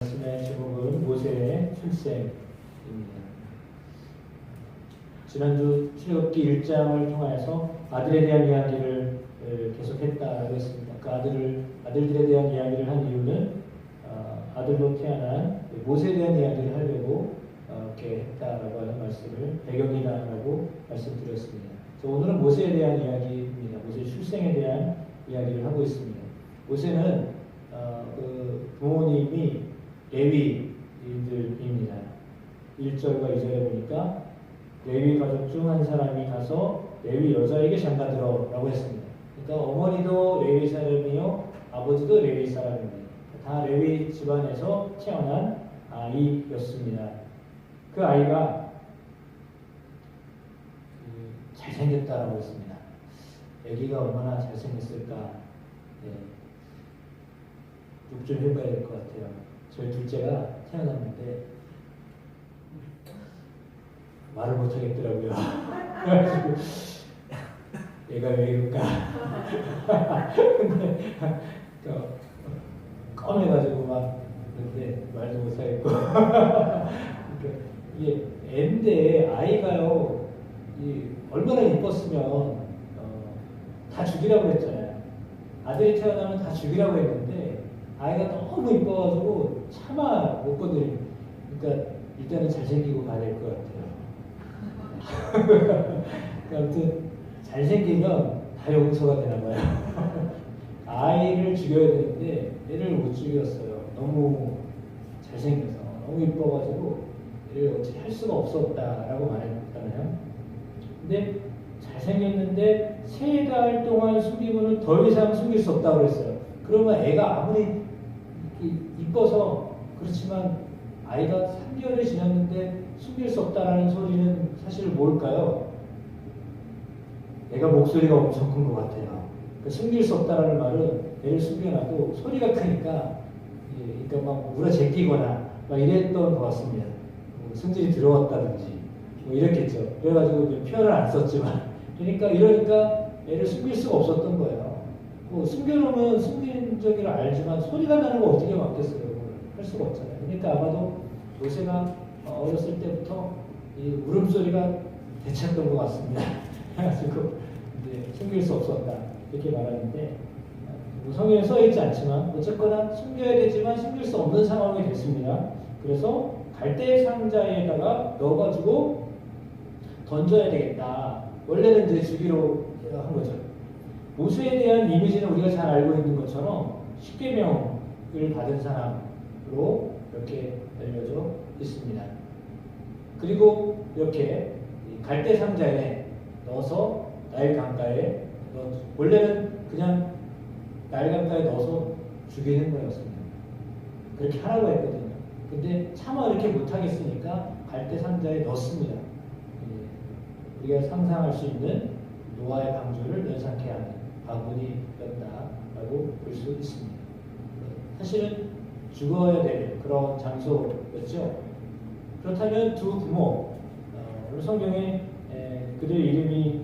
말씀의 제목은 모세의 출생입니다. 지난주 출애굽기 1장을 통하여서 아들에 대한 이야기를 계속했다고 했습니다. 그 아들들에 대한 이야기를 한 이유는 아들로 태어난 모세에 대한 이야기를 하려고 이렇게 했다라고 하는 말씀을 배경이다라고 말씀드렸습니다. 그래서 오늘은 모세에 대한 이야기입니다. 모세의 출생에 대한 이야기를 하고 있습니다. 모세는 그 부모님이 레위인들입니다. 1절과 2절에 보니까 레위 가족 중 한 사람이 가서 레위 여자에게 장가들어라고 했습니다. 그러니까 어머니도 레위 사람이요, 아버지도 레위 사람입니다. 다 레위 집안에서 태어난 아이였습니다. 그 아이가 잘생겼다라고 했습니다. 아기가 얼마나 잘생겼을까? 욕 좀 해봐야 될 것 같아요. 저희 둘째가 태어났는데 말을 못하겠더라고요. 그래가지고 얘가 왜 이럴까? 근데 꺼내가지고 막 그런데 말도 못하겠고 이게 애인데 아이가요 얼마나 이뻤으면 다 죽이라고 했잖아요. 아들이 태어나면 다 죽이라고 했는데 아이가 너무 이뻐가지고 차마 못 건드립니다. 그러니까 일단은 잘생기고 가야 될 것 같아요. 아무튼 잘생기면 다 용서가 되나 봐요. 아이를 죽여야 되는데 애를 못 죽였어요. 너무 잘생겨서 너무 이뻐가지고 애를 어떻게 할 수가 없었다라고 말했잖아요. 근데 잘생겼는데 3달 동안 숨기고는 더 이상 숨길 수 없다고 그랬어요. 그러면 애가 아무리 이뻐서 그렇지만 아이가 3개월이 지났는데 숨길 수 없다라는 소리는 사실 뭘까요? 애가 목소리가 엄청 큰 것 같아요. 그러니까 숨길 수 없다라는 말은 애를 숨겨놔도 소리가 크니까 그러니까 막 물어제끼거나 막 이랬던 것 같습니다. 승질이 들어왔다든지 뭐 이랬겠죠. 그래가지고 표현을 안 썼지만 이러니까 애를 숨길 수가 없었던 거예요. 숨겨놓으면 숨긴 적이라 알지만 소리가 나는 거 어떻게 막겠어요? 할 수가 없잖아요. 그러니까 아마도 모세가 어렸을 때부터 이 울음소리가 대체했던 것 같습니다. 그래가지고 이제 숨길 수 없었다 이렇게 말하는데 성경에 써있지 않지만 어쨌거나 숨겨야 되지만 숨길 수 없는 상황이 됐습니다. 그래서 갈대 상자에다가 넣어가지고 던져야 되겠다. 원래는 이제 주기로 한 거죠. 모세에 대한 이미지는 우리가 잘 알고 있는 것처럼 십계명을 받은 사람으로 이렇게 알려져 있습니다. 그리고 이렇게 갈대 상자에 넣어서 나일 강가에 원래는 그냥 나일 강가에 넣어서 죽이는 거였습니다. 그렇게 하라고 했거든요. 근데 차마 이렇게 못하겠으니까 갈대 상자에 넣습니다. 우리가 상상할 수 있는 노아의 방주를 연상케 하는 바구니였다라고 볼 수 있습니다. 사실은 죽어야 될 그런 장소였죠. 그렇다면 두 부모, 오늘 성경에 그들 이름이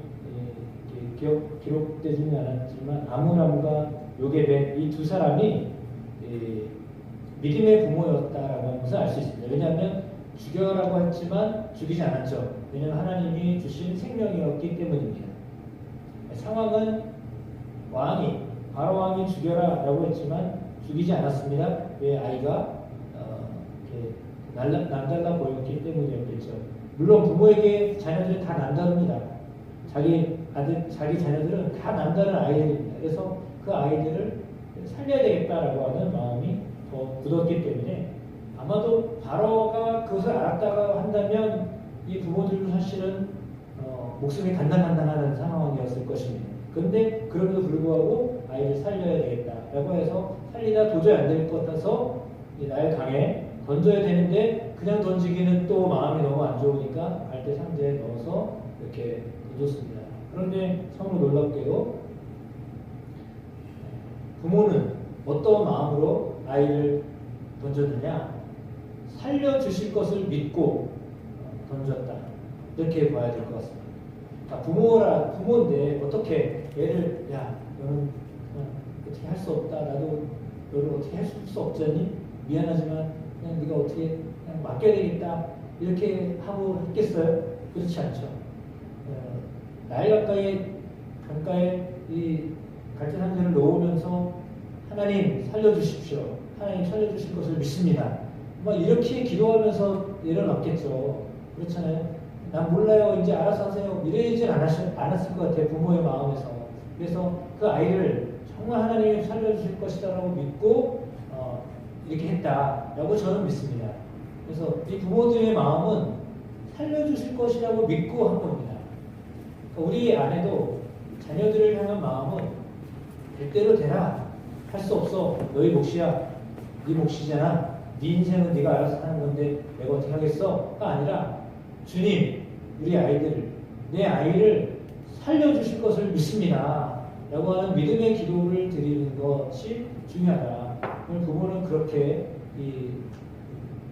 기록되지는 않았지만 아므람과 요게벳 이 두 사람이 믿음의 부모였다라고 하는 것을 알 수 있습니다. 왜냐하면 죽여라고 했지만 죽이지 않았죠. 왜냐하면 하나님이 주신 생명이었기 때문입니다. 상황은 바로 왕이 죽여라라고 했지만 죽이지 않았습니다. 왜? 아이가 남달라 보였기 때문이었겠죠. 물론 부모에게 자녀들은 다 남다릅니다. 자기 자녀들은 다 남다른 아이들입니다. 그래서 그 아이들을 살려야 되겠다라고 하는 마음이 더 굳었기 때문에 아마도 바로가 그것을 알았다고 한다면 이 부모들도 사실은 목숨이 간당간당하는 상황이었을 것입니다. 그런데 그럼에도 불구하고 아이를 살려야 되겠다라고 해서 살리다 도저히 안 될 것 같아서 나일 강에 던져야 되는데 그냥 던지기는 또 마음이 너무 안 좋으니까 갈대 상자에 넣어서 이렇게 던졌습니다. 그런데 참으로 놀랍게도 부모는 어떤 마음으로 아이를 던졌느냐? 살려주실 것을 믿고 던졌다. 이렇게 봐야 될 것 같습니다. 부모인데 어떻게 얘를 너는 어떻게 할 수 없다. 나도 너를 어떻게 할 수 없잖니? 미안하지만 그냥 네가 어떻게 그냥 맡겨야 되겠다 이렇게 하고 했겠어요? 그렇지 않죠. 나이 강가에 이 갈대 상자를 놓으면서 하나님 살려주십시오. 하나님 살려주실 것을 믿습니다. 막 이렇게 기도하면서 내려놨겠죠. 그렇잖아요. 난 몰라요. 이제 알아서 하세요. 이러진 않았을 것 같아요. 부모의 마음에서. 그래서 그 아이를 정말 하나님이 살려주실 것이다라고 믿고 이렇게 했다라고 저는 믿습니다. 그래서 이 부모들의 마음은 살려주실 것이라고 믿고 한 겁니다. 그러니까 우리 아내도 자녀들을 향한 마음은 될 대로 되라. 할 수 없어. 너희 몫이야. 네 몫이잖아. 네 인생은 네가 알아서 사는 건데 내가 어떻게 하겠어?가 아니라 주님, 우리 아이들, 내 아이를 살려주실 것을 믿습니다. 라고 하는 믿음의 기도를 드리는 것이 중요하다. 부모는 그렇게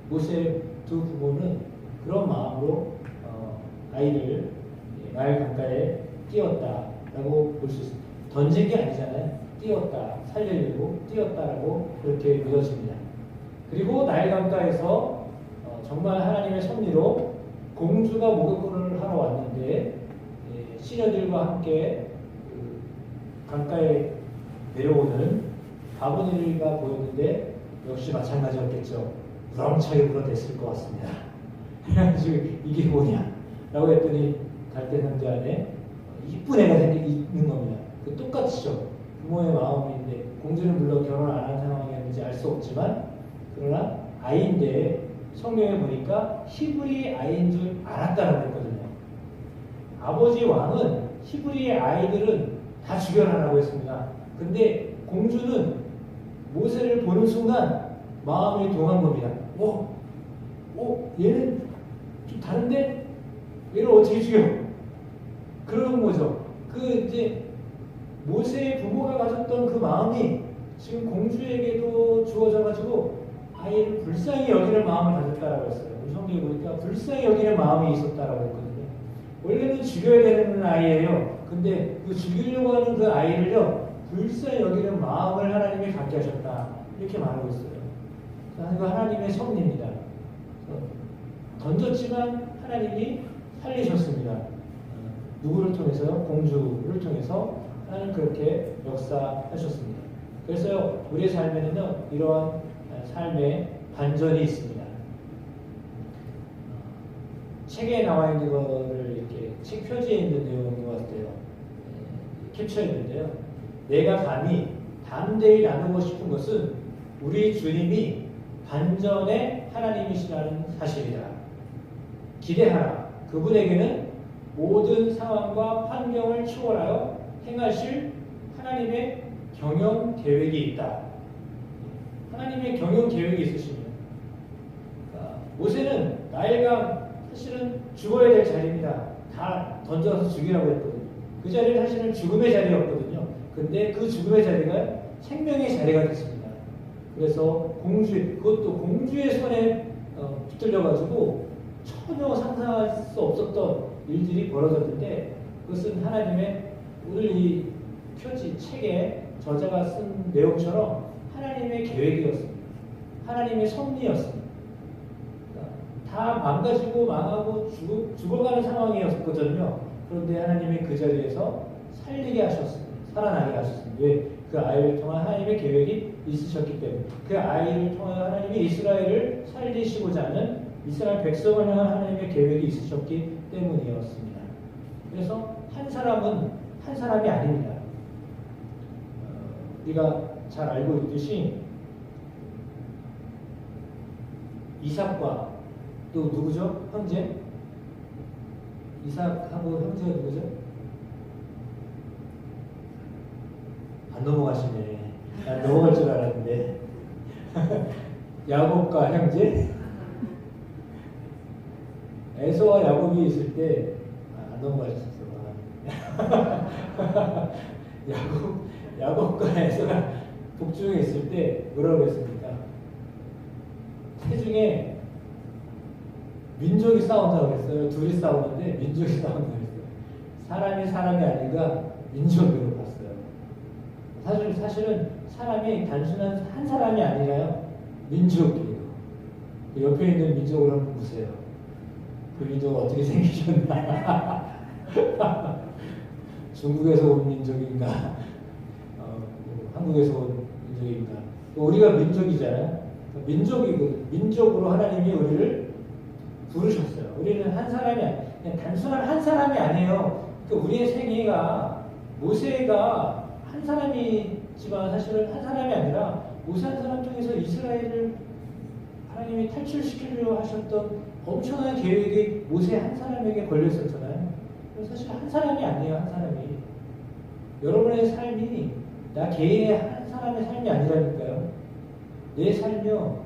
모세 두 부모는 그런 마음으로 아이를 나일 강가에 띄웠다라고 볼 수 있습니다. 던진 게 아니잖아요. 띄웠다, 살리려고 띄웠다라고 그렇게 믿어집니다. 그리고 나일 강가에서 정말 하나님의 섭리로 공주가 목욕을 하러 왔는데 시녀들과 함께 강가에 내려오는 바보니가 보였는데 역시 마찬가지였겠죠. 우렁차게 불어댔을 것 같습니다. 그래가지고 이게 뭐냐? 라고 했더니 갈대 상자 안에 이쁜 애가 있는 겁니다. 그 똑같이죠. 부모의 마음인데 공주는 물론 결혼 안 한 상황이었는지 알 수 없지만 그러나 아이인데 성경에 보니까 히브리 아이인 줄 알았다라고 했거든요. 아버지 왕은 히브리의 아이들은 다 죽여라라고 했습니다. 근데 공주는 모세를 보는 순간 마음이 동한 겁니다. 얘는 좀 다른데? 얘를 어떻게 죽여? 그러는 거죠. 이제 모세의 부모가 가졌던 그 마음이 지금 공주에게도 주어져가지고 아이를 불쌍히 여기는 마음을 가졌다라고 했어요. 우리 성경에 보니까 불쌍히 여기는 마음이 있었다라고 했거든요. 원래는 죽여야 되는 아이예요. 근데 그 죽이려고 하는 그 아이를요, 불쌍히 여기는 마음을 하나님이 갖게 하셨다. 이렇게 말하고 있어요. 이거 하나님의 섭리입니다. 던졌지만 하나님이 살리셨습니다. 누구를 통해서요? 공주를 통해서 하나님 그렇게 역사하셨습니다. 그래서요, 우리의 삶에는요, 이러한 삶의 반전이 있습니다. 책에 나와 있는 거를 이렇게 책 표지에 있는 내용인 것 같아요. 캡처했는데요. 내가 감히 담대히 나누고 싶은 것은 우리 주님이 반전의 하나님이시라는 사실이다. 기대하라. 그분에게는 모든 상황과 환경을 초월하여 행하실 하나님의 경영 계획이 있다. 하나님의 경영 계획이 있으십니다. 모세는 나일강 사실은 죽어야 될 자리입니다. 다 던져서 죽이라고 했거든요. 그 자리는 사실은 죽음의 자리였거든요. 근데 그 죽음의 자리가 생명의 자리가 됐습니다. 그래서 그것도 공주의 손에 붙들려가지고 전혀 상상할 수 없었던 일들이 벌어졌는데 그것은 하나님의 오늘 이 표지 책에 저자가 쓴 내용처럼 하나님의 계획이었습니다. 하나님의 섭리였습니다. 다 망가지고 망하고 죽어가는 상황이었거든요. 그런데 하나님이 그 자리에서 살리게 하셨습니다. 살아나게 하셨습니다. 왜? 그 아이를 통한 하나님의 계획이 있으셨기 때문에 그 아이를 통한 하나님이 이스라엘을 살리시고자 하는 이스라엘 백성을 향한 하나님의 계획이 있으셨기 때문이었습니다. 그래서 한 사람은 한 사람이 아닙니다. 우리가 잘 알고 있듯이 이삭과 또 누구죠? 형제? 이삭하고 형제가 누구죠? 안 넘어가시네. 난 넘어갈 줄 알았는데. 야곱과 형제? 에서와 야곱이 있을 때, 안 넘어가셨어. 야곱과 에서가 북중에 있을 때 뭐라고 했습니까? 태중에 민족이 싸운다고 했어요. 둘이 싸우는데 민족이 싸운다고 했어요. 사람이 아니라 민족으로 봤어요. 사실은 사람이 단순한 한 사람이 아니라요. 민족이에요. 그 옆에 있는 민족을 한번 보세요. 그 민족은 어떻게 생기셨나? 중국에서 온 민족인가? 뭐 한국에서 온 민족인가? 우리가 민족이잖아요. 민족으로 하나님이 우리를 부르셨어요. 우리는 한 사람이 그냥 단순한 한 사람이 아니에요. 그러니까 우리의 생애가 모세가 한 사람이지만 사실은 한 사람이 아니라 모세 한 사람 중에서 이스라엘을 하나님이 탈출시키려 하셨던 엄청난 계획이 모세 한 사람에게 걸려 있었잖아요. 사실 한 사람이 아니에요, 한 사람이. 여러분의 삶이 나 개인의 한 사람의 삶이 아니라니까요. 내 삶이요,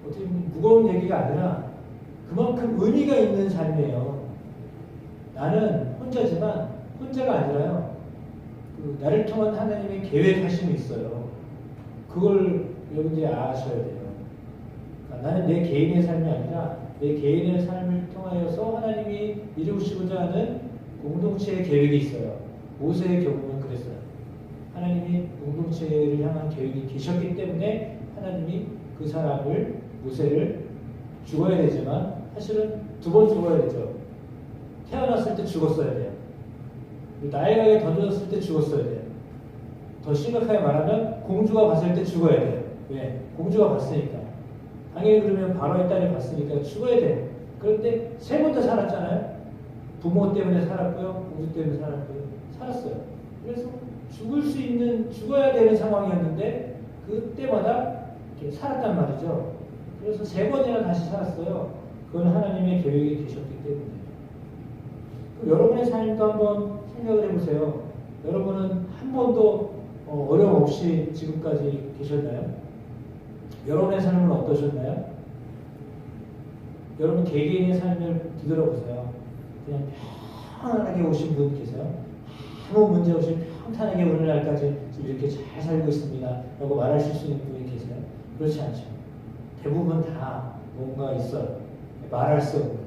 어떻게 보면 무거운 얘기가 아니라 그만큼 의미가 있는 삶이에요. 나는 혼자지만 혼자가 아니라요. 나를 통한 하나님의 계획하심이 있어요. 그걸 여러분들이 아셔야 돼요. 그러니까 나는 내 개인의 삶이 아니라 내 개인의 삶을 통하여서 하나님이 이루시고자 하는 공동체의 계획이 있어요. 모세의 경우는 그랬어요. 하나님이 공동체를 향한 계획이 계셨기 때문에 하나님이 그 사람을, 모세를 죽어야 되지만 사실은 2번 죽어야 되죠. 태어났을 때 죽었어야 돼요. 나이가게 던져졌을 때 죽었어야 돼요. 더 심각하게 말하면 공주가 봤을 때 죽어야 돼요. 왜? 공주가 봤으니까. 당연히 그러면 바로의 딸이 봤으니까 죽어야 돼요. 그런데 3번 다 살았잖아요. 부모 때문에 살았고요. 공주 때문에 살았고요. 살았어요. 그래서 죽어야 되는 상황이었는데 그때마다 이렇게 살았단 말이죠. 그래서 3번이나 다시 살았어요. 그건 하나님의 계획이 계셨기 때문에. 그럼 여러분의 삶도 한번 생각을 해보세요. 여러분은 한 번도 어려움 없이 지금까지 계셨나요? 여러분의 삶은 어떠셨나요? 여러분 개개인의 삶을 뒤돌아보세요. 그냥 편안하게 오신 분 계세요? 아무 문제 없이 평탄하게 오늘날까지 이렇게 잘 살고 있습니다 라고 말하실 수 있는 분이 계세요? 그렇지 않죠. 대부분 다 뭔가 있어요. 말할 수 없는.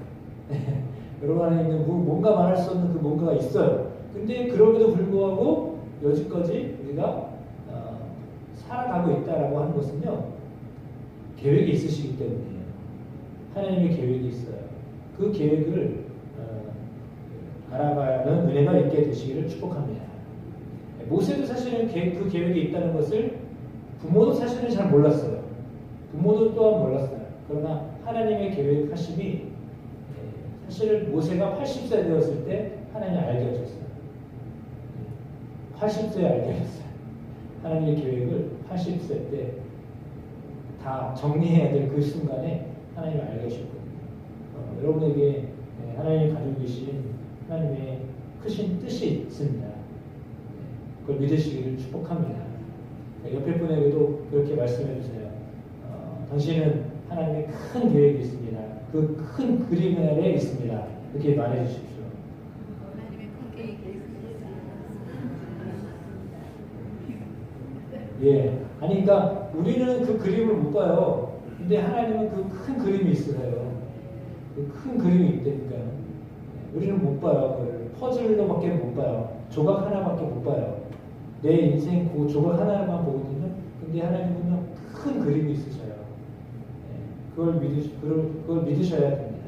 여러분 안에 있는 뭔가 말할 수 없는 그 뭔가가 있어요. 근데 그럼에도 불구하고 여지까지 우리가 살아가고 있다라고 하는 것은요, 계획이 있으시기 때문이에요. 하나님의 계획이 있어요. 그 계획을 알아가는 은혜가 있게 되시기를 축복합니다. 모세도 사실은 그 계획이 있다는 것을 부모도 사실은 잘 몰랐어요. 부모도 또한 몰랐어요. 그러나 하나님의 계획하심이 사실은 모세가 80세 되었을 때 하나님이 알게 하셨어요. 80세에 알게 하셨어요. 하나님의 계획을 80세 때 다 정리해야 될 그 순간에 하나님이 알게 하셨거든요. 여러분에게 하나님이 가지고 계신 하나님의 크신 뜻이 있습니다. 그걸 믿으시기를 축복합니다. 옆에 분에게도 그렇게 말씀해 주세요. 당신은 하나님의 큰 계획이 있습니다. 그 큰 그림 아래 있습니다. 이렇게 말해 주십시오. 하나님의 큰 계획이 있습니다. 예. 아니, 그러니까 우리는 그 그림을 못 봐요. 근데 하나님은 그 큰 그림이 있어요. 그 큰 그림이 있다니까요. 우리는 못 봐요. 그걸 퍼즐로밖에 못 봐요. 조각 하나밖에 못 봐요. 내 인생 그 조각 하나만 보거든요. 근데 하나님은요, 큰 그림이 있으셔요. 그걸 믿으셔야 됩니다.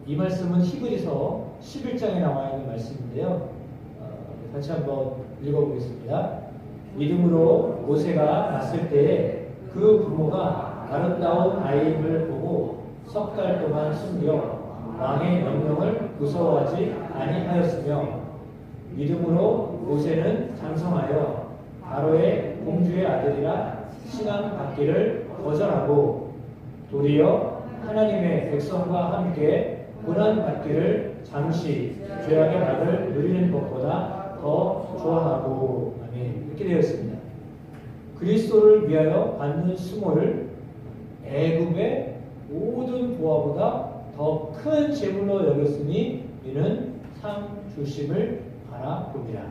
이 말씀은 히브리서 11장에 나와 있는 말씀인데요. 같이 한번 읽어보겠습니다. 믿음으로 모세가 났을 때에 그 부모가 아름다운 아이를 보고 3달 동안 숨겨 왕의 명령을 무서워하지 아니하였으며, 믿음으로 모세는 장성하여 바로의 공주의 아들이라 칭함받기를 거절하고 도리어 하나님의 백성과 함께 고난받기를 잠시 죄악의 낙을 누리는 것보다 더 좋아하고, 아멘. 이렇게 되어 있습니다. 그리스도를 위하여 받는 수모를 애굽의 모든 보화보다 더 큰 재물로 여겼으니 이는 상 주심을 바라봅니다.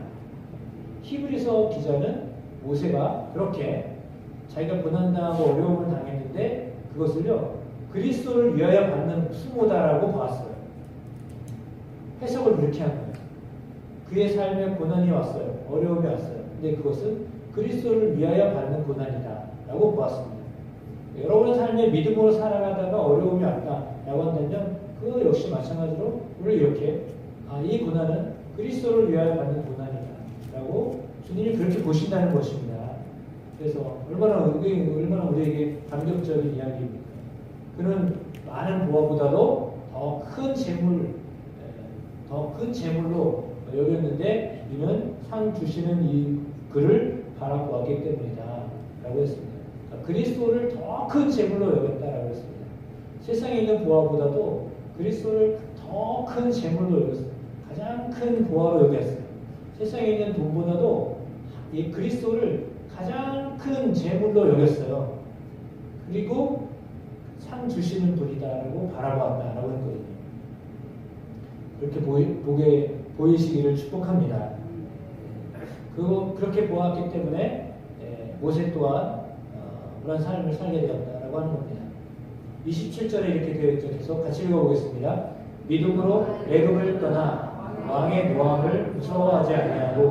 히브리서 기자는 모세가 그렇게 자기가 고난당하고 어려움을 당했는데 그것을요, 그리스도를 위하여 받는 수모다라고 봤어요. 해석을 그렇게 한 거예요. 그의 삶에 고난이 왔어요. 어려움이 왔어요. 근데 그것은 그리스도를 위하여 받는 고난이다 라고 보았습니다. 여러분의 삶에 믿음으로 살아가다가 어려움이 왔다라고 한다면 그 역시 마찬가지로 우리 이렇게 이 고난은 그리스도를 위하여 받는 고난이다라고 주님이 그렇게 보신다는 것입니다. 그래서 얼마나 우리에게 감격적인 이야기입니까? 그는 많은 보화보다도 더 큰 재물로 여겼는데 이는 상 주시는 이 그를 바라보았기 때문이다 라고 했습니다. 그리스도를 더 큰 재물로 여겼다라고 했습니다. 세상에 있는 보화보다도 그리스도를 더 큰 재물로 여겼어요. 가장 큰 보화로 여겼어요. 세상에 있는 돈보다도 이 그리스도를 가장 큰 재물로 여겼어요. 그리고 상 주시는 분이다라고 바라보았다라고 했거든요. 그렇게 보이시기를 축복합니다. 그렇게 보았기 때문에 모세 또한 그런 삶을 살게 되었다라고 하는 겁니다. 27절에 이렇게 되어 있죠. 계속 같이 읽어보겠습니다. 믿음으로 애굽을 떠나 왕의 노함을 무서워하지 아니하고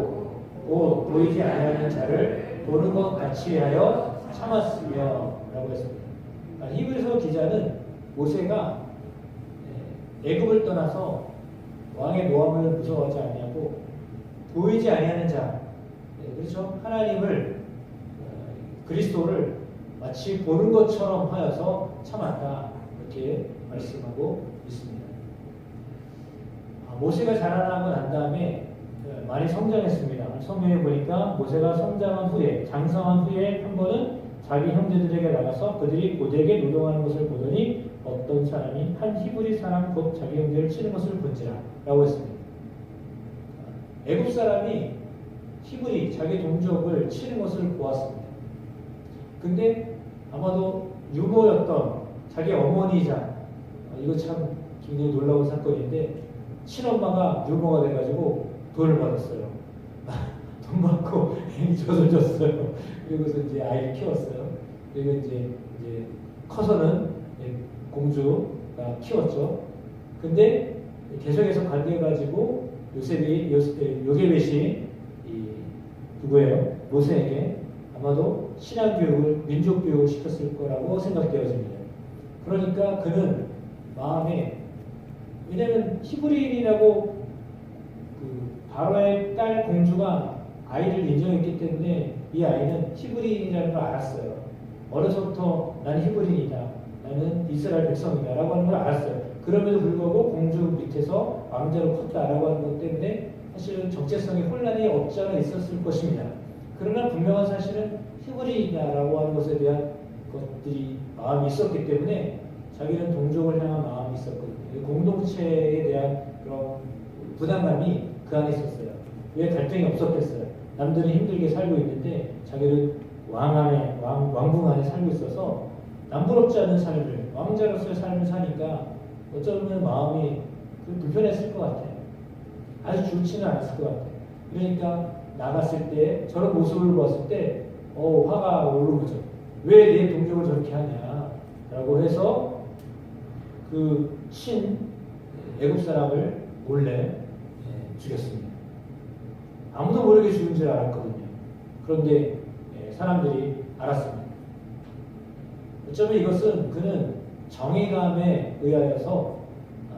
곧 보이지 아니하는 자를 보는 것 같이 하여 참았으며 라고 했습니다. 히브리서 기자는 모세가 애굽을 떠나서 왕의 노함을 무서워하지 아니하고 보이지 아니하는 자, 그렇죠? 하나님을 그리스도를 마치 보는 것처럼 하여서 참았다 이렇게 말씀하고 있습니다. 모세가 자라나고 난 다음에 많이 성장했습니다. 성경에 보니까 모세가 성장한 후에 장성한 후에 한 번은 자기 형제들에게 나가서 그들이 고되게 노동하는 것을 보더니 어떤 사람이 한 히브리 사람 곧 자기 형제를 치는 것을 본지라 라고 했습니다. 애굽 사람이 히브리 자기 동족을 치는 것을 보았습니다. 근데 아마도 유모였던 자기 어머니이자 이거 참 굉장히 놀라운 사건인데 친엄마가 유모가 돼가지고 돈을 받았어요. 돈 받고 애기 젖을 줬어요. 그리고서 이제 아이를 키웠어요. 그리고 이제 커서는 공주가 키웠죠. 근데 계속해서 관계해가지고 요게벳이 누구예요? 모세에게 아마도 신앙교육을 민족교육을 시켰을 거라고 생각되어집니다. 그러니까 그는 마음에 왜냐하면 히브리인이라고 바로의 딸 공주가 아이를 인정했기 때문에 이 아이는 히브리인이라는 걸 알았어요. 어려서부터 나는 히브리인이다. 나는 이스라엘 백성이다. 라고 하는 걸 알았어요. 그럼에도 불구하고 공주 밑에서 왕자로 컸다라고 하는 것 때문에 사실은 정체성에 혼란이 없지 않아 있었을 것입니다. 그러나 분명한 사실은 히브리인이다라고 하는 것에 대한 것들이 마음이 있었기 때문에 자기는 동족을 향한 마음이 있었거든요. 공동체에 대한 그런 부담감이 그 안에 있었어요. 왜 갈등이 없었겠어요? 남들은 힘들게 살고 있는데 자기는 왕궁 안에 살고 있어서 남부럽지 않은 삶을, 왕자로서의 삶을 사니까 어쩌면 마음이 불편했을 것 같아요. 아주 좋지는 않았을 것 같아요. 그러니까 나갔을 때 저런 모습을 보았을 때 화가 오르는 거죠. 왜 내 동족을 저렇게 하냐 라고 해서 그 애굽 사람을 몰래 죽였습니다. 아무도 모르게 죽은 줄 알았거든요. 그런데 사람들이 알았습니다. 어쩌면 이것은 그는 정의감에 의하여서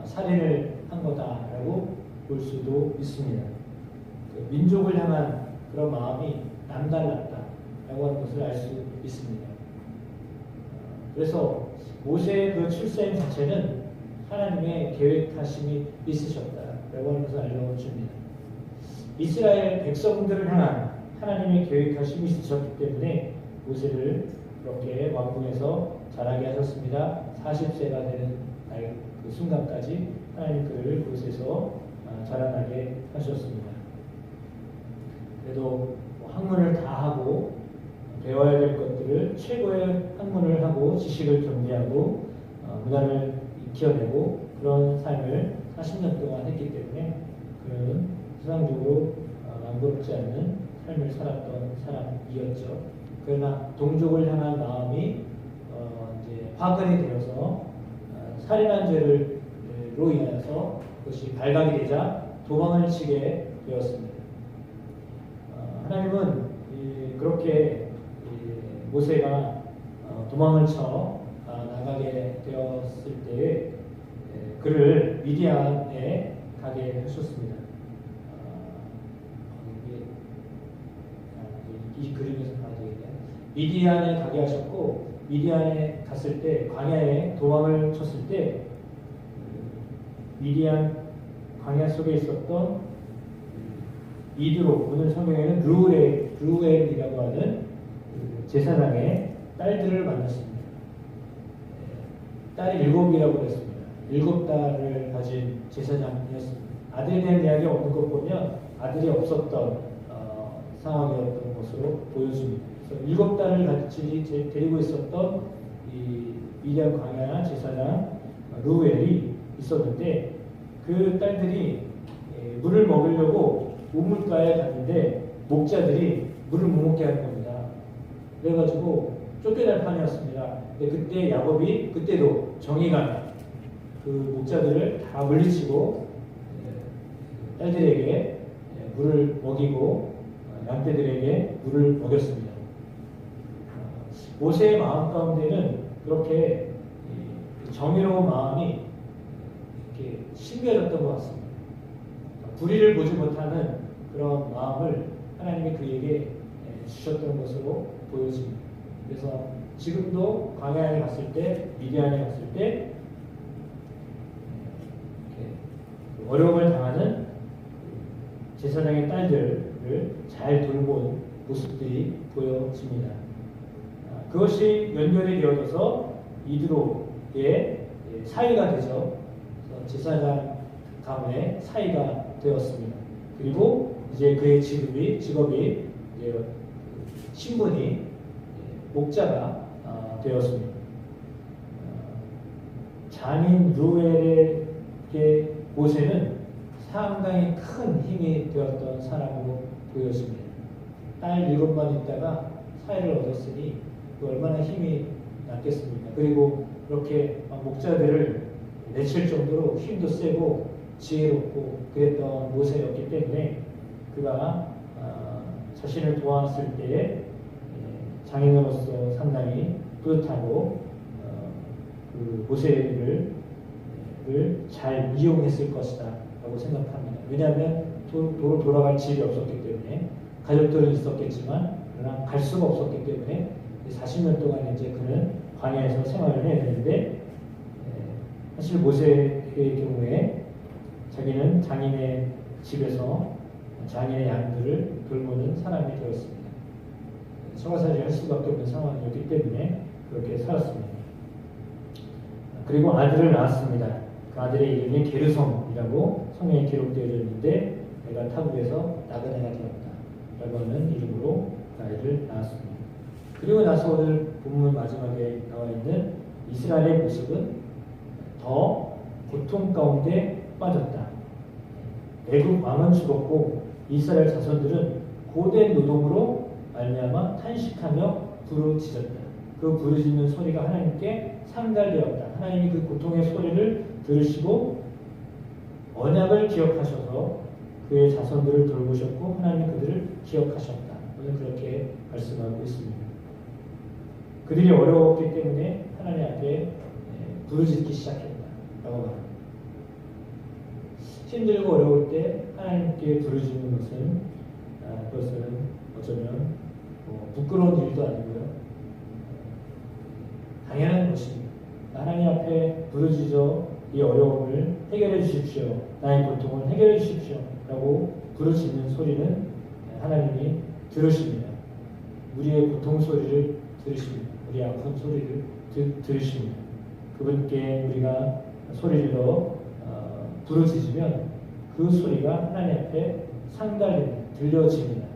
살인을 한 거다라고 볼 수도 있습니다. 그 민족을 향한 그런 마음이 남달랐다라고 하는 것을 알 수 있습니다. 그래서 모세의 그 출생 자체는 하나님의 계획하심이 있으셨다라고 하는 것을 알려줍니다. 이스라엘 백성들을 향한 하나님의 계획하심이 있으셨기 때문에 모세를 그렇게 왕궁에서 자라게 하셨습니다. 40세가 되는 그 순간까지 하나님 그를 그곳에서 자라나게 하셨습니다. 그래도 학문을 다 하고 배워야 될 것들을 최고의 학문을 하고 지식을 겸비하고 문화를 익혀내고 그런 삶을 40년 동안 했기 때문에 그는 세상적으로 만족지 않는 삶을 살았던 사람이었죠. 그러나 동족을 향한 마음이 이제 화근이 되어서 살인한 죄로 인하여서 그것이 발각이 되자 도망을 치게 되었습니다. 하나님은 그렇게 모세가 도망을 쳐 나가게 되었을 때 그를 미디안에 가게 하셨습니다. 이 그림에서 봐야 되겠네요. 미디안에 가게 하셨고, 미디안에 갔을 때 광야에 도망을 쳤을 때 미디안 광야 속에 있었던 이드로, 오늘 성경에는 르우엘이라고 하는 제사장의 딸들을 만났습니다. 딸이 7이라고 했습니다. 7딸을 가진 제사장이었습니다. 아들에 대한 이야기 없는 것 보면 아들이 없었던 상황이었던 것으로 보여집니다. 그래서 7딸을 같이 데리고 있었던 이 미디안 광야 제사장 르우엘이 있었는데, 그 딸들이 물을 먹으려고 우물가에 갔는데 목자들이 물을 못 먹게 하는 겁니다. 그래가지고 쫓겨날 판이었습니다. 근데 그때 야곱이 그때도 정의감 그 목자들을 다 물리치고 딸들에게 물을 먹이고 양떼들에게 물을 먹였습니다. 모세의 마음 가운데는 그렇게 정의로운 마음이 이렇게 심겨졌던 것 같습니다. 불의를 보지 못하는 그런 마음을 하나님이 그에게 주셨던 것으로 보여집니다. 그래서 지금도 광야에 갔을 때, 미디안에 갔을 때 어려움을 당하는 제사장의 딸들을 잘 돌본 모습들이 보여집니다. 그것이 연결이 되어져서 이드로의 사위가 되죠. 제사장 가문의 사위가 되었습니다. 그리고 이제 그의 직업이 이제 신분이 목자가 되었습니다. 장인 르우엘에게 모세는 상당히 큰 힘이 되었던 사람으로 보였습니다. 딸 7번 있다가 사위를 얻었으니 그 얼마나 힘이 났겠습니까? 그리고 그렇게 목자들을 내칠 정도로 힘도 세고 지혜롭고 그랬던 모세였기 때문에 그가 자신을 도왔을 때에 장인으로서 상당히 뿌듯하고 그 모세를 잘 이용했을 것이다 라고 생각합니다. 왜냐하면 도로 돌아갈 집이 없었기 때문에, 가족들은 있었겠지만 그러나 갈 수가 없었기 때문에 40년 동안 이제 그는 광야에서 생활을 해야 되는데, 사실 모세의 경우에 자기는 장인의 집에서 장인의 양들을 돌보는 사람이 되었습니다. 처가살이를 할 수밖에 없는 상황이었기 때문에 그렇게 살았습니다. 그리고 아들을 낳았습니다. 그 아들의 이름이 게르솜이라고 성경에 기록되어 있는데, 내가 타국에서 나그네가 되었다 라고 하는 이름으로 그 아이를 낳았습니다. 그리고 나서 오늘 본문 마지막에 나와 있는 이스라엘의 모습은 더 고통 가운데 빠졌다. 애굽 왕은 죽었고 이스라엘 자손들은 고된 노동으로 말미암아 탄식하며 부르짖었다. 그 부르짖는 소리가 하나님께 상달되었다. 하나님이 그 고통의 소리를 들으시고 언약을 기억하셔서 그의 자손들을 돌보셨고 하나님이 그들을 기억하셨다. 오늘 그렇게 말씀하고 있습니다. 그들이 어려웠기 때문에 하나님 앞에 부르짖기 시작했다라고 말합니다. 힘들고 어려울 때 하나님께 부르짖는 것은 그것은 어쩌면 부끄러운 일도 아니고요, 당연한 것입니다. 하나님 앞에 부르짖어 이 어려움을 해결해 주십시오, 나의 고통을 해결해 주십시오 라고 부르짖는 소리는 하나님이 들으십니다. 우리의 고통 소리를 들으십니다. 우리의 아픈 소리를 들으십니다. 그분께 우리가 소리를 부르짖으면 그 소리가 하나님 앞에 상달됩니다. 들려집니다.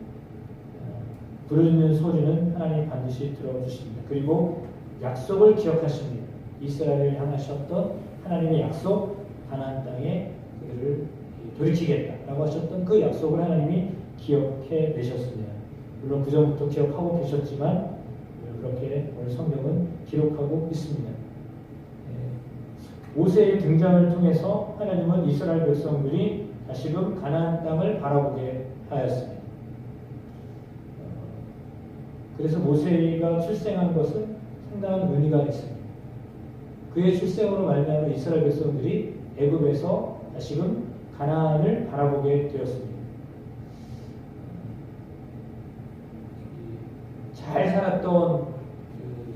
부르짖는 소리는 하나님 반드시 들어주십니다. 그리고 약속을 기억하십니다. 이스라엘을 향하셨던 하나님의 약속, 가나안 땅에 그들을 돌이키겠다라고 하셨던 그 약속을 하나님이 기억해 내셨습니다. 물론 그전부터 기억하고 계셨지만 그렇게 오늘 성경은 기록하고 있습니다. 모세의 등장을 통해서 하나님은 이스라엘 백성들이 다시금 가나안 땅을 바라보게 하였습니다. 그래서 모세가 출생한 것은 상당한 의미가 있습니다. 그의 출생으로 말미암아 이스라엘 백성들이 애굽에서 다시금 가나안을 바라보게 되었습니다. 잘 살았던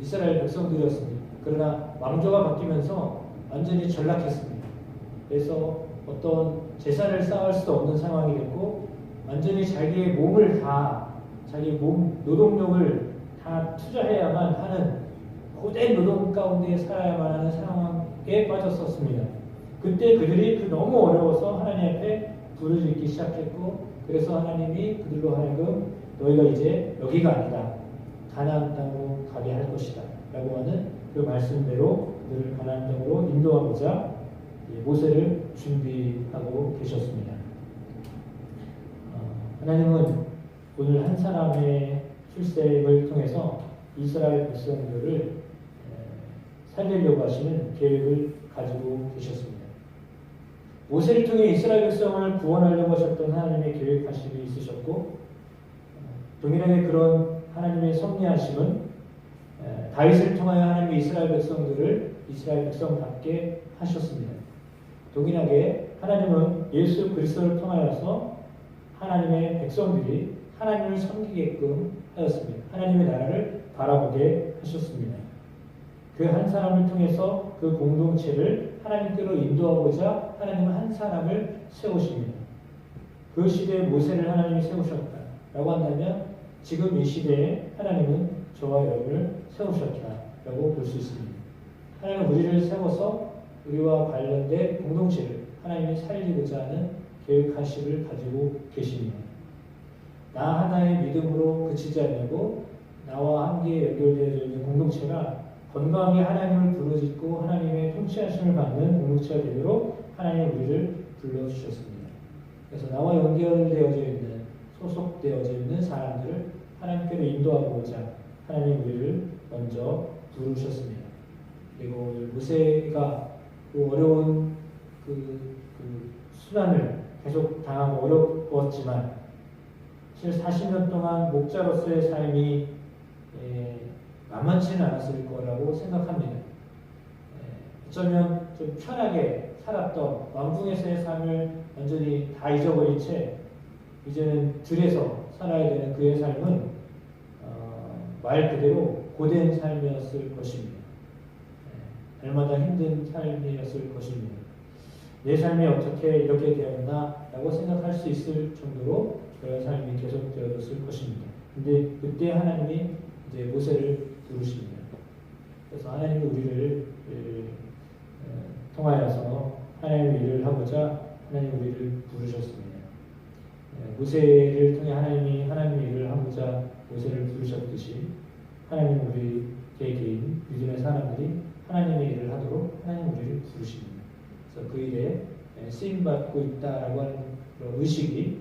이스라엘 백성들이었습니다. 그러나 왕조가 바뀌면서 완전히 전락했습니다. 그래서 어떤 재산을 쌓을 수 없는 상황이 됐고 완전히 자기의 몸을 다 자기 몸 노동력을 다 투자해야만 하는 고된 노동 가운데 살아야만 하는 상황에 빠졌었습니다. 그때 그들이 너무 어려워서 하나님 앞에 부르짖기 시작했고 그래서 하나님이 그들로 하여금 너희가 이제 여기가 아니다. 가나안 땅으로 가게 할 것이다. 라고 하는 그 말씀대로 그들을 가나안 땅으로 인도하고자 모세를 준비하고 계셨습니다. 하나님은 오늘 한 사람의 출생을 통해서 이스라엘 백성들을 살리려고 하시는 계획을 가지고 계셨습니다. 모세를 통해 이스라엘 백성을 구원하려고 하셨던 하나님의 계획하심이 있으셨고 동일하게 그런 하나님의 섭리하심은 다윗을 통하여 하나님의 이스라엘 백성들을 이스라엘 백성답게 하셨습니다. 동일하게 하나님은 예수 그리스도를 통하여서 하나님의 백성들이 하나님을 섬기게끔 하였습니다. 하나님의 나라를 바라보게 하셨습니다. 그 한 사람을 통해서 그 공동체를 하나님께로 인도하고자 하나님은 한 사람을 세우십니다. 그 시대에 모세를 하나님이 세우셨다라고 한다면 지금 이 시대에 하나님은 저와 여러분을 세우셨다라고 볼 수 있습니다. 하나님은 우리를 세워서 우리와 관련된 공동체를 하나님이 살리고자 하는 계획하심을 가지고 계십니다. 나 하나의 믿음으로 그치지 않고 나와 함께 연결되어 있는 공동체가 건강하게 하나님을 부르짖고 하나님의 통치하심을 받는 공동체가 되도록 하나님 우리를 불러주셨습니다. 그래서 나와 연결되어져 있는 소속되어져 있는 사람들을 하나님께로 인도하고자 하나님 우리를 먼저 부르셨습니다. 그리고 모세가 그 어려운 그 수난을 계속 당하고 어려웠지만 사실 40년 동안 목자로서의 삶이 만만치는 않았을 거라고 생각합니다. 어쩌면 좀 편하게 살았던 왕궁에서의 삶을 완전히 다 잊어버린 채 이제는 들에서 살아야 되는 그의 삶은 말 그대로 고된 삶이었을 것입니다. 날마다 힘든 삶이었을 것입니다. 내 삶이 어떻게 이렇게 되었나 라고 생각할 수 있을 정도로 그런 삶이 계속되어졌을 것입니다. 근데 그때 하나님이 이제 모세를 부르십니다. 그래서 하나님이 우리를 통하여서 하나님의 일을 하고자 하나님 우리를 부르셨습니다. 모세를 통해 하나님이 하나님의 일을 하고자 모세를 부르셨듯이 하나님 우리 개개인 믿음의 사람들이 하나님의 일을 하도록 하나님 우리를 부르십니다. 그래서 그 일에 쓰임받고 있다라고 하는 그런 의식이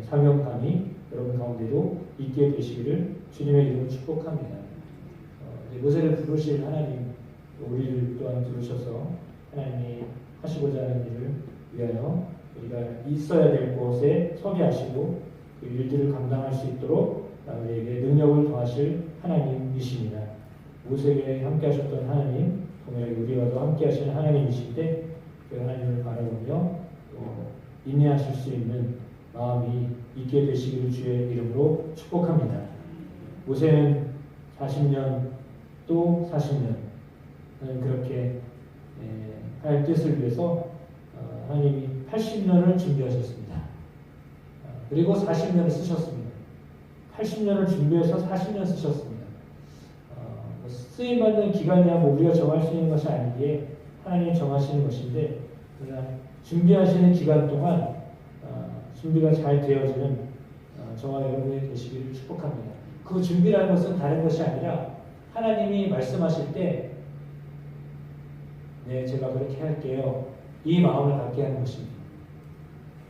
사명감이 여러분 가운데도 있게 되시기를 주님의 이름으로 축복합니다. 모세를 부르실 하나님 우리를 또한 부르셔서 하나님이 하시고자 하는 일을 위하여 우리가 있어야 될 곳에 서게 하시고 그 일들을 감당할 수 있도록 우리에게 능력을 더하실 하나님이십니다. 모세에게 함께 하셨던 하나님 동일하게 우리와도 함께 하시는 하나님이신데 그 하나님을 바라보며 인내하실 수 있는 마음이 있게 되시기를 주의 이름으로 축복합니다. 모세는 40년 또 40년 그렇게 할 뜻을 위해서 하나님이 80년을 준비하셨습니다. 그리고 40년을 쓰셨습니다. 80년을 준비해서 40년 쓰셨습니다. 쓰임받는 기간이야 우리가 정할 수 있는 것이 아니기에 하나님이 정하시는 것인데 그러나 준비하시는 기간 동안 준비가 잘 되어지는 저와 여러분이 되시기를 축복합니다. 그 준비라는 것은 다른 것이 아니라 하나님이 말씀하실 때 네, 제가 그렇게 할게요. 이 마음을 갖게 하는 것입니다.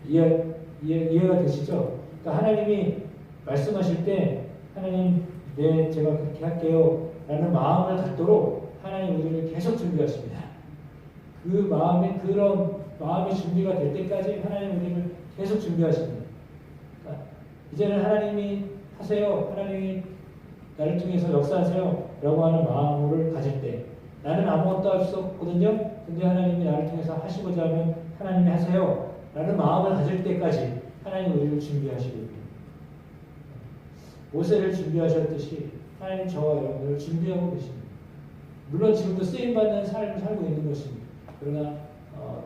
이해가 되시죠? 그러니까 하나님이 말씀하실 때 하나님 네, 제가 그렇게 할게요. 라는 마음을 갖도록 하나님 우리를 계속 준비하십니다. 그 마음이 그런 마음이 준비가 될 때까지 하나님 우리를 계속 준비하십니다. 그러니까 이제는 하나님이 하세요. 하나님이 나를 통해서 역사하세요. 라고 하는 마음을 가질 때 나는 아무것도 할 수 없거든요. 근데 하나님이 나를 통해서 하시고자 하면 하나님이 하세요. 라는 마음을 가질 때까지 하나님 우리를 준비하시고 있습니다. 모세를 준비하셨듯이 하나님 저와 여러분을 준비하고 계십니다. 물론 지금도 쓰임받는 삶을 살고 있는 것입니다. 그러나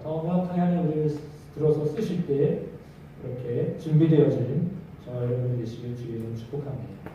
더 명확하게 하나님 우리를 들어서 쓰실 때 그렇게 준비되어진 저와 여러분이 되시길 주의 이름으로 축복합니다.